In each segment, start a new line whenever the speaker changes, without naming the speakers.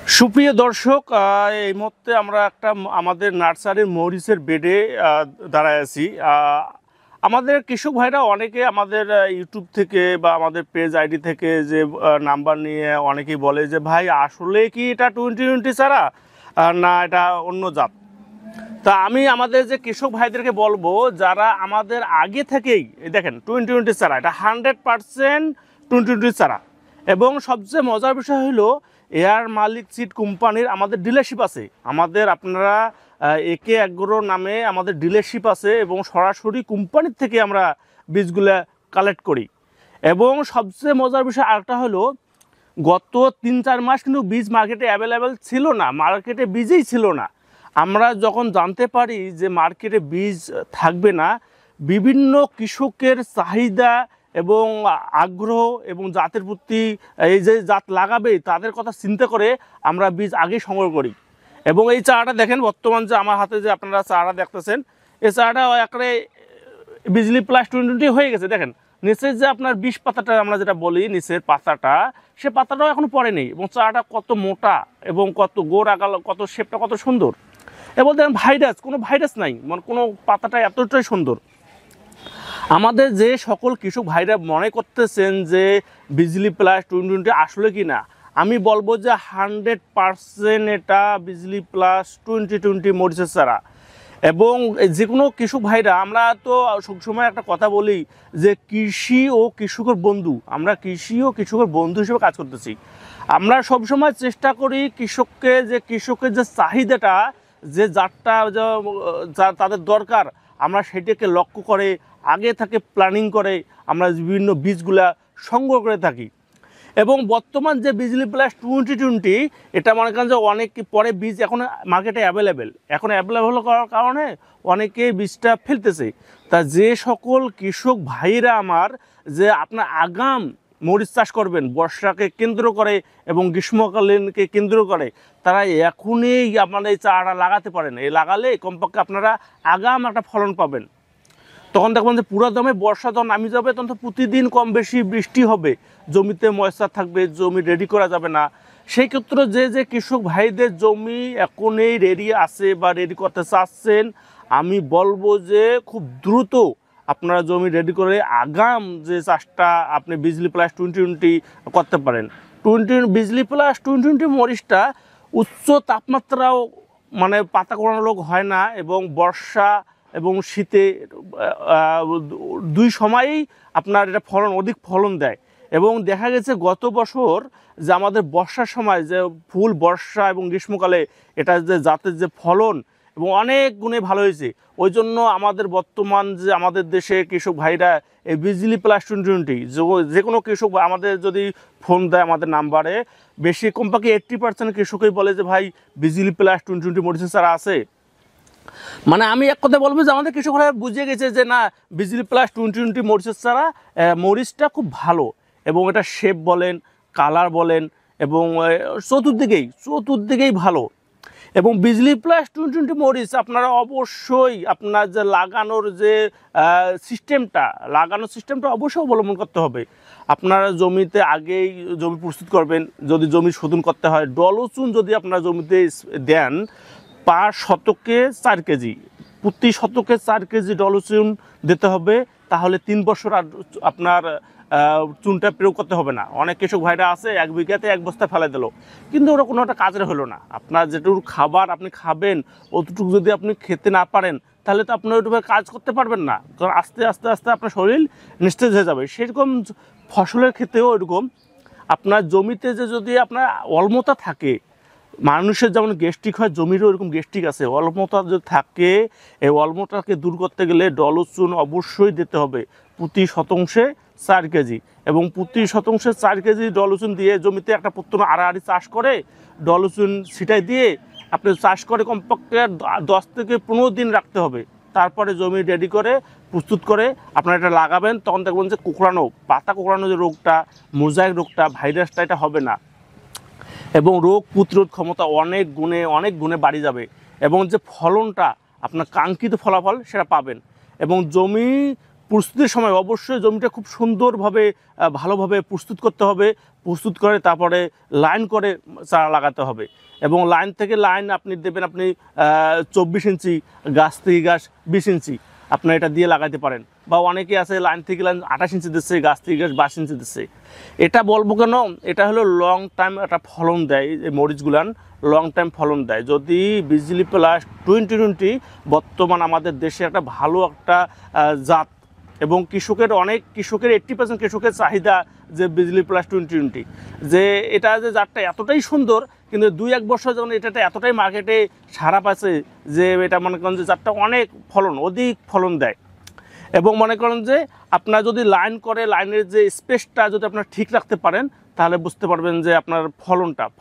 সুপ্রিয় দর্শক, এই মুহূর্তে আমরা একটা আমাদের নার্সারির মরিচের বেডে দাঁড়ায় আছি। আমাদের কৃষক ভাইরা অনেকে আমাদের ইউটিউব থেকে বা আমাদের পেজ আইডি থেকে যে নাম্বার নিয়ে অনেকেই বলে যে ভাই আসলে কি এটা 2020 ছাড়া না এটা অন্য জাত। তা আমি আমাদের যে কৃষক ভাইদেরকে বলবো যারা আমাদের আগে থেকেই দেখেন 2020 ছাড়া, এটা 100% 2020 ছাড়া। এবং সবচেয়ে মজার বিষয় হলো এয়ার মালিক সিড কোম্পানির আমাদের ডিলারশিপ আছে। আমাদের আপনারা একে এগ্রো নামে আমাদের ডিলারশিপ আছে এবং সরাসরি কোম্পানির থেকে আমরা বীজগুলা কালেক্ট করি। এবং সবচেয়ে মজার বিষয় আরেকটা হলো গত 3-4 মাস কিন্তু বীজ মার্কেটে অ্যাভেলেবেল ছিল না, মার্কেটে বীজই ছিল না। আমরা যখন জানতে পারি যে মার্কেটে বীজ থাকবে না, বিভিন্ন কৃষকের চাহিদা এবং আগ্রহ এবং জাতের প্রতি এই যে জাত লাগাবে তাদের কথা চিন্তা করে আমরা বীজ আগেই সংগ্রহ করি। এবং এই চারাটা দেখেন বর্তমান যে আমার হাতে যে আপনারা চারা দেখতেছেন, এই চারাটা একেবারে বিজলি প্লাস 2020 হয়ে গেছে। দেখেন নিচের যে আপনার 20 পাতাটা আমরা যেটা বলি নিচের পাতাটা, সে পাতাটাও এখনো পড়ে নেই এবং চারাটা কত মোটা এবং কত গোড় আগাল, কত শেপটা কত সুন্দর। এবং দেখেন ভাইরাস, কোনো ভাইরাস নাই, মানে কোনো পাতাটা এতটাই সুন্দর। আমাদের যে সকল কৃষক ভাইরা মনে করতেছেন যে বিজলি প্লাস 2020 আসলে কি না, আমি বলবো যে 100% এটা বিজলি প্লাস 2020 মরিচের চারা। এবং যে কোনো কৃষক ভাইরা, আমরা তো সবসময় একটা কথা বলি যে কৃষি ও কৃষকের বন্ধু, আমরা কৃষি ও কৃষকের বন্ধু হিসেবে কাজ করতেছি। আমরা সবসময় চেষ্টা করি কৃষকের যে চাহিদাটা, যে জাতটা যা তাদের দরকার, আমরা সেটাকে লক্ষ্য করে আগে থেকে প্ল্যানিং করে আমরা বিভিন্ন বীজগুলা সংগ্রহ করে থাকি। এবং বর্তমান যে বিজলি প্লাস 2020 এটা মনে করেন যে অনেক পরে বীজ এখন মার্কেটে অ্যাভেলেবেল করার কারণে অনেকে বীজটা ফেলতেছে। তা যে সকল কৃষক ভাইরা আমার যে আপনার আগাম মরিচ চাষ করবেন বর্ষাকে কেন্দ্র করে এবং গ্রীষ্মকালীনকে কেন্দ্র করে, তারা এখনই আপনারা এই চারাটা লাগাতে পারেন। এই লাগালে কমপক্ষে আপনারা আগাম একটা ফলন পাবেন। তখন দেখবেন যে পুরো দমে বর্ষা যখন নামি যাবে তখন তো প্রতিদিন কম বেশি বৃষ্টি হবে, জমিতে ময়েশ্চার থাকবে, জমি রেডি করা যাবে না। সেই ক্ষেত্রে যে কৃষক ভাইদের জমি এখনই রেডি আছে বা রেডি করতে চাচ্ছেন, আমি বলবো যে খুব দ্রুত আপনারা জমি রেডি করে আগাম যে চাষটা আপনি বিজলি প্লাস 2020 করতে পারেন। বিজলি প্লাস 2020 মরিচটা উচ্চ তাপমাত্রাও মানে পাতা কোড়ানো রোগ হয় না এবং বর্ষা এবং শীতে দুই সময়েই আপনার এটা অধিক ফলন দেয়। এবং দেখা গেছে গত বছর যে আমাদের বর্ষার সময় যে ফুল বর্ষা এবং গ্রীষ্মকালে এটা যে জাতের যে ফলন এবং অনেক গুণে ভালো হয়েছে। ওই জন্য আমাদের বর্তমান যে আমাদের দেশে কৃষক ভাইরা এই বিজলি প্লাস 2020 যে কোনো কৃষক আমাদের যদি ফোন দেয় আমাদের নাম্বারে, বেশি কমপক্ষে 80% কৃষকই বলে যে ভাই বিজলি প্লাস 2020 মরিচের চারা আছে। মানে আমি এক কথা বলবো যে আমাদের কৃষকরা বুঝে গেছে যে না, বিজলি প্লাস 2020 মরিচের চারা মরিচটা খুব ভালো এবং এটা শেপ বলেন, কালার বলেন এবং চতুর্দিকেই ভালো। এবং বিজলি প্লাস 2020 মরিচ আপনারা অবশ্যই আপনার যে লাগানোর সিস্টেমটা অবশ্যই অবলম্বন করতে হবে। আপনারা জমিতে আগেই জমি প্রস্তুত করবেন। যদি জমি শোধন করতে হয়, ডলচুন যদি আপনারা জমিতে দেন পার শতকে 4 কেজি, প্রতি শতকে 4 কেজি ডলচুন দিতে হবে। তাহলে 3 বছর আর আপনার চুনটা প্রয়োগ করতে হবে না। অনেক কৃষক ভাইরা আছে 1 বিঘাতে 1 বস্তা ফেলে দিল, কিন্তু ওরা কোনো একটা কাজের হলো না। আপনার যেটুকু খাবার আপনি খাবেন অতটুকু যদি আপনি খেতে না পারেন তাহলে তো আপনি ওইভাবে কাজ করতে পারবেন না, কারণ আস্তে আস্তে আপনার শরীর নিস্তেজ হয়ে যাবে। সেরকম ফসলের ক্ষেত্রেও এরকম আপনার জমিতে যদি আপনার অলমতা থাকে, মানুষের যেমন গ্যাস্ট্রিক হয়, জমিরও এরকম গ্যাস্ট্রিক আছে। অলমতা যদি থাকে, এই অলমতাকে দূর করতে গেলে ডলচুন অবশ্যই দিতে হবে প্রতি শতাংশে 4 কেজি। এবং প্রতি শতাংশে 4 কেজি ডলচুন দিয়ে জমিতে একটা প্রথমে আড়াআড়ি চাষ করে ডলচুন ছিটাই দিয়ে আপনি চাষ করে কমপক্ষে 10 থেকে 15 দিন রাখতে হবে। তারপরে জমি রেডি করে প্রস্তুত করে আপনারা এটা লাগাবেন। তখন দেখবেন যে পাতা কোঁকড়ানো যে রোগটা, মোজাইক রোগটা, ভাইরাসটা, এটা হবে না এবং রোগ প্রতিরোধ ক্ষমতা অনেক গুণে বাড়ি যাবে এবং যে ফলনটা আপনার কাঙ্ক্ষিত ফলাফল সেটা পাবেন। এবং জমি প্রস্তুতির সময় অবশ্যই জমিটা খুব সুন্দরভাবে ভালোভাবে প্রস্তুত করতে হবে। প্রস্তুত করে তারপরে লাইন করে চারা লাগাতে হবে। এবং লাইন থেকে লাইন আপনি দেবেন, আপনি 24 ইঞ্চি, গাছ থেকে গাছ 20 ইঞ্চি আপনার এটা দিয়ে লাগাইতে পারেন। বা অনেকে আছে লাইন থেকে লাইন 28 ইঞ্চি দিচ্ছে, গাছ থেকে গাছ 22 ইঞ্চি দিচ্ছে। এটা বলবো কেন, এটা হলো লং টাইম একটা ফলন দেয়, এই মরিচগুলান লং টাইম ফলন দেয়। যদি বিজলি প্লাস 2020 বর্তমান আমাদের দেশে একটা ভালো একটা জাত, এবং কৃষকের 80% কৃষকের চাহিদা যে বিজলি প্লাস 2020, যে এটা যে জাতটা এতটাই সুন্দর, কিন্তু 2-1 বছর যখন এটা এতটাই মার্কেটে সাড়া পাচ্ছে যে এটা মনে করেন যে জাতটা অনেক অধিক ফলন দেয়। এবং মনে করেন যে আপনার যদি লাইন করে, লাইনের যে স্পেসটা যদি আপনার ঠিক রাখতে পারেন, তাহলে বুঝতে পারবেন যে আপনার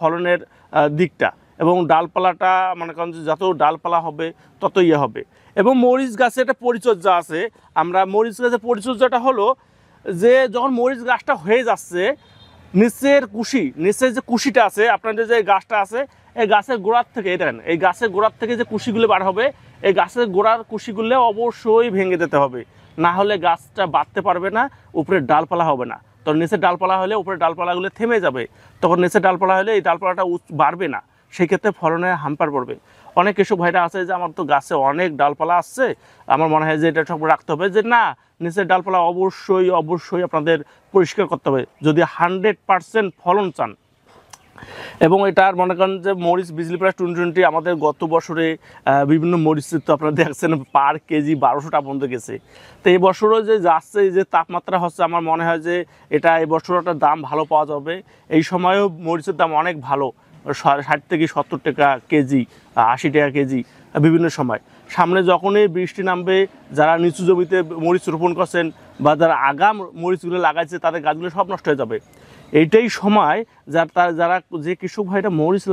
ফলনের দিকটা, এবং ডালপালাটা মনে করেন যে যত ডালপালা হবে তত হবে। এবং মরিচ গাছে একটা পরিচর্যা আছে। আমরা মরিচ গাছের পরিচর্যাটা হলো যে যখন মরিচ গাছটা হয়ে যাচ্ছে, নিচের যে কুশিটা আছে, আপনাদের যে গাছটা আছে, এই গাছের গোড়ার থেকে, এই গাছের গোড়ার থেকে যে কুশিগুলো বার হবে, এই গাছের গোড়ার কুশিগুলো অবশ্যই ভেঙে দিতে হবে, না হলে গাছটা বাড়তে পারবে না, উপরে ডালপালা হবে না। তখন নিচের ডালপালা হলে উপরে ডালপালাগুলো থেমে যাবে, তখন নিচের ডালপালা হলে এই ডালপালাটা বাড়বে না, সেই ক্ষেত্রে ফলনের হাম্পার পড়বে। অনেক কৃষক ভাইরা আছে যে আমার তো গাছে অনেক ডালপালা আসছে, আমার মনে হয় যে এটা সব রাখতে হবে, যে না, নিচের ডালপালা অবশ্যই আপনাদের পরিষ্কার করতে হবে যদি 100% ফলন চান। এবং এটার মনে করেন যে মরিচ বিজলি প্লাস 2020 আমাদের গত বছরে বিভিন্ন মরিচের তো আপনারা দেখছেন পার কেজি 1200 টাকা পর্যন্ত গেছে। তো এই বছরও যে যাচ্ছে, যে তাপমাত্রা হচ্ছে, আমার মনে হয় যে এটা এই বছর একটা দাম ভালো পাওয়া যাবে। এই সময়েও মরিচের দাম অনেক ভালো, 60 থেকে 70 টাকা কেজি, 80 টাকা কেজি বিভিন্ন সময়। সামনে যখনই বৃষ্টি নামবে, যারা নিচু জমিতে মরিচ রোপণ করছেন বা যারা আগাম মরিচগুলো লাগাইছে, তাদের গাছগুলো সব নষ্ট হয়ে যাবে। এইটাই সময় যারা যে কৃষক ভাইরা মরিচ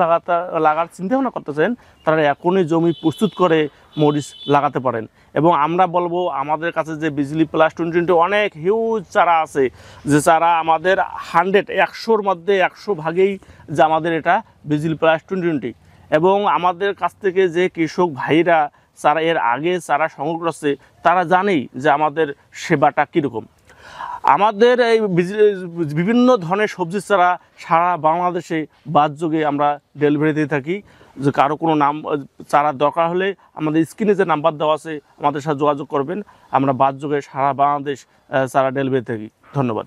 লাগার চিন্তা ভাবনা করতেছেন, তারা এখনই জমি প্রস্তুত করে মরিচ লাগাতে পারেন। এবং আমরা বলবো আমাদের কাছে যে বিজলি প্লাস 2020 অনেক হিউজ চারা আছে, যে চারা আমাদের 100-100-র মধ্যে 100 ভাগেই যে আমাদের এটা বিজলি প্লাস 2020। এবং আমাদের কাছ থেকে যে কৃষক ভাইরা চারা এর আগে চারা সংগ্রহ করছে, তারা জানেই যে আমাদের সেবাটা কীরকম। আমাদের এই বিভিন্ন ধরনের সবজির চারা সারা বাংলাদেশে বাসযোগে আমরা ডেলিভারি দিয়ে থাকি। যে কারো কোনো চারা দরকার হলে আমাদের স্ক্রিনে যে নাম্বার দেওয়া আছে, আমাদের সাথে যোগাযোগ করবেন। আমরা বাসযোগে সারা বাংলাদেশ চারা ডেলিভারি থাকি। ধন্যবাদ।